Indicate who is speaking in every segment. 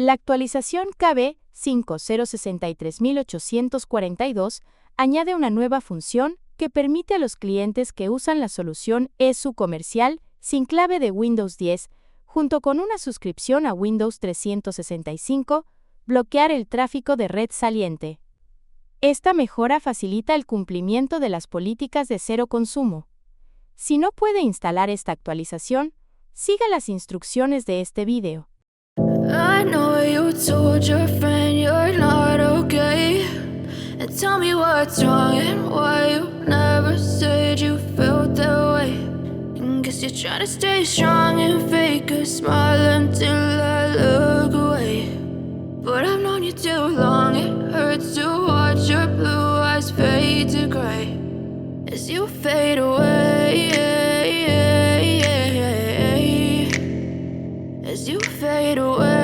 Speaker 1: La actualización KB 5063842 añade una nueva función que permite a los clientes que usan la solución ESU comercial sin clave de Windows 10, junto con una suscripción a Windows 365, bloquear el tráfico de red saliente. Esta mejora facilita el cumplimiento de las políticas de cero consumo. Si no puede instalar esta actualización, siga las instrucciones de este video.
Speaker 2: I know you told your friend you're not okay. And tell me what's wrong and why you never said you felt that way. And guess you're trying to stay strong and fake a smile until I look away. But I've known you too long, it hurts to watch your blue eyes fade to gray as you fade away. As you fade away.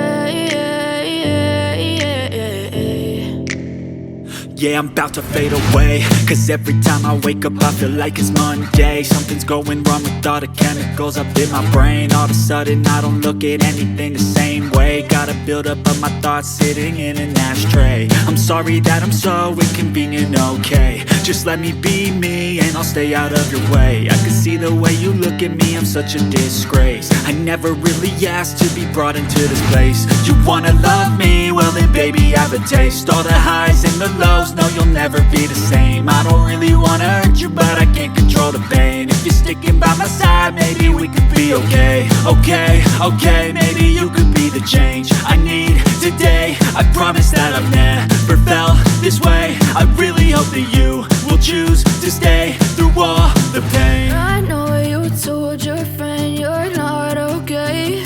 Speaker 3: Yeah, I'm about to fade away, cause every time I wake up I feel like it's Monday. Something's going wrong with all the chemicals up in my brain. All of a sudden I don't look at anything the same way. Got a buildup of my thoughts sitting in an ashtray. I'm sorry that I'm so inconvenient, okay. Just let me be me and I'll stay out of your way. I can see the way you look at me, I'm such a disgrace. I never really asked to be brought into this place. You wanna love me? Well then baby I have a taste. All the highs and the lows, no you'll never be the same. I don't really wanna hurt you but I can't control the pain. If you're sticking by my side maybe we could be okay. Okay, maybe you could be the change I need today. I promise that I've never felt this way. I really hope that you will choose to stay through all the pain.
Speaker 2: I know you told your friend you're not okay.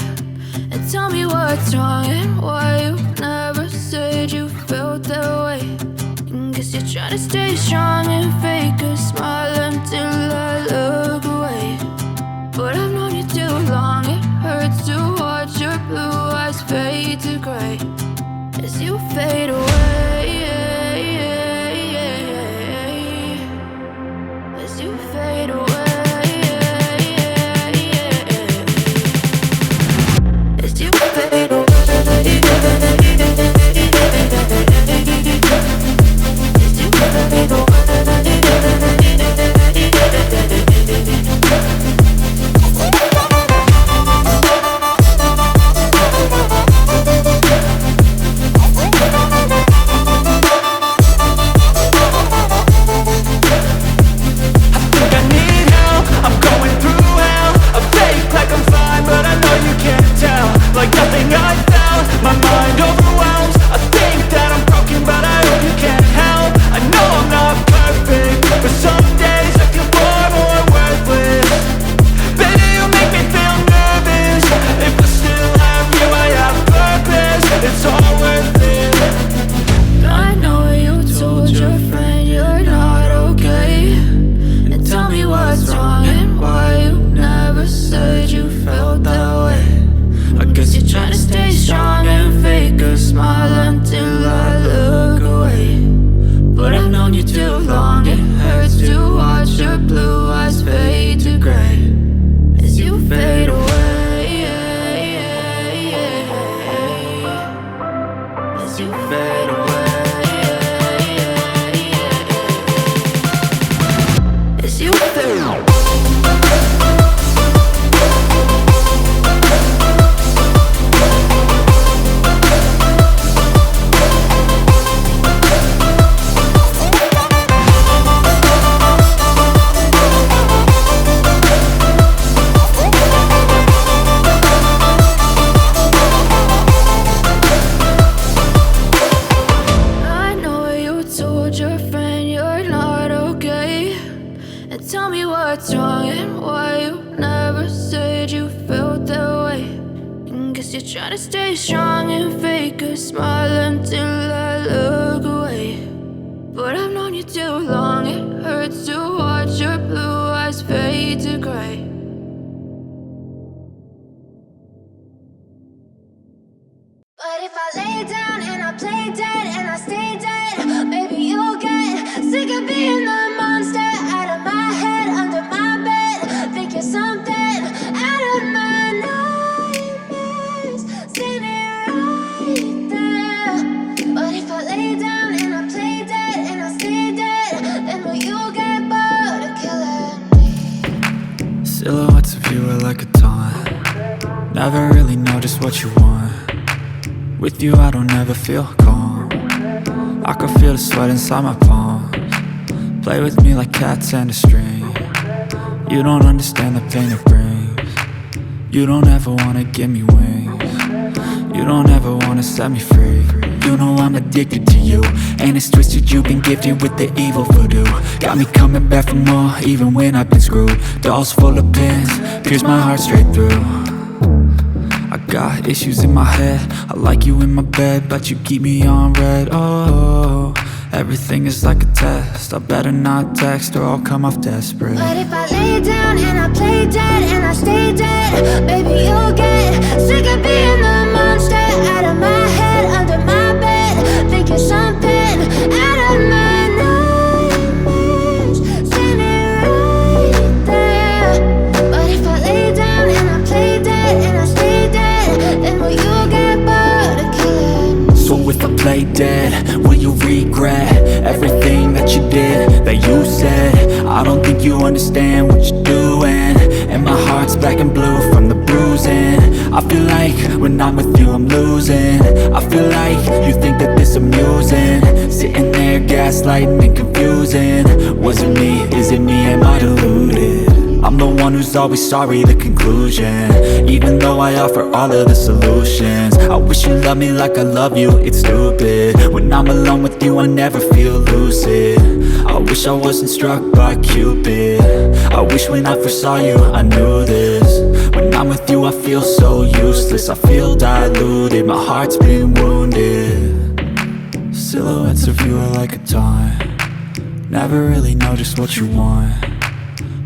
Speaker 2: And tell me what's wrong and why you never said you felt that way. And guess you're trying to stay strong and fake a smile until I look away. But I've known you too long, it hurts to watch your blue eyes fade to gray as you fade away. As you fade away. As you fade away. As you fade away.
Speaker 3: Like nothing I felt, my mind overwhelms. I think that I'm broken but I hope you can't help. I know I'm not perfect, but some days I feel far more worthless. Baby, you make me feel nervous. If I still have you, I have purpose. It's all worth it.
Speaker 2: I know you told your friend you're not okay. And tell me what's wrong and why you never said you felt that way. I guess you're trying to stay strong and fake a smile until I look away. But I've known you too long, it hurts to watch your blue eyes fade to gray as you fade away. As you fade away. As you fade away. What's wrong and why you never said you felt that way. And guess you're trying to stay strong and fake a smile until I look away. But I've known you too long, it hurts to watch your blue eyes fade to gray.
Speaker 4: But if I lay down and I play dead and I stay dead, maybe you'll get sick of being the monster out of my head, under my bed. Think you're something out of my nightmares. Standing right
Speaker 3: Never really know just what you want. With you I don't ever feel calm. I can feel the sweat inside my palms. Play with me like cats and a string. You don't understand the pain it brings. You don't ever wanna give me wings. You don't ever wanna set me free. You know I'm addicted to you, and it's twisted, you've been gifted with the evil voodoo. Got me coming back for more, even when I've been screwed. Dolls full of pins, pierce my heart straight through. I got issues in my head, I like you in my bed, but you keep me on red. Oh, everything is like a test, I better not text or I'll come off desperate.
Speaker 4: But if I lay down and I play dead and I stay dead, baby you'll get sick of being the monster out of my head, under my bed. Think you're something out of my nightmares, standing right there. But if I lay down and I play dead and I stay dead, then will you get bored of killing?
Speaker 3: So if I play dead, will you regret everything that you did, that you said? I don't think you understand what you're doing, and my heart's black and blue from the bruising. I feel like when I'm with you I'm losing. I feel like you think that this amusing, sitting there gaslighting and confusing. Was it me? Is it me? Am I deluded? I'm the one who's always sorry, the conclusion, even though I offer all of the solutions. I wish you loved me like I love you, it's stupid. When I'm alone with you I never feel lucid. I wish I wasn't struck by Cupid. I wish when I first saw you I knew this. When I'm with you I feel so useless, I feel diluted, my heart's been wounded. Silhouettes of you are like a taunt. Never really know just what you want.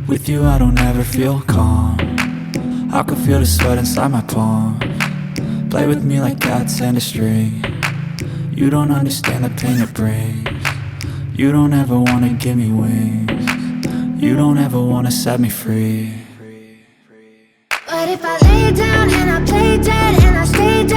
Speaker 3: With you I don't ever feel calm. I can feel the sweat inside my palms. Play with me like cats and a string. You don't understand the pain it brings. You don't ever wanna give me wings. You don't ever wanna set me free.
Speaker 4: But if I lay down and I play dead and I stay dead,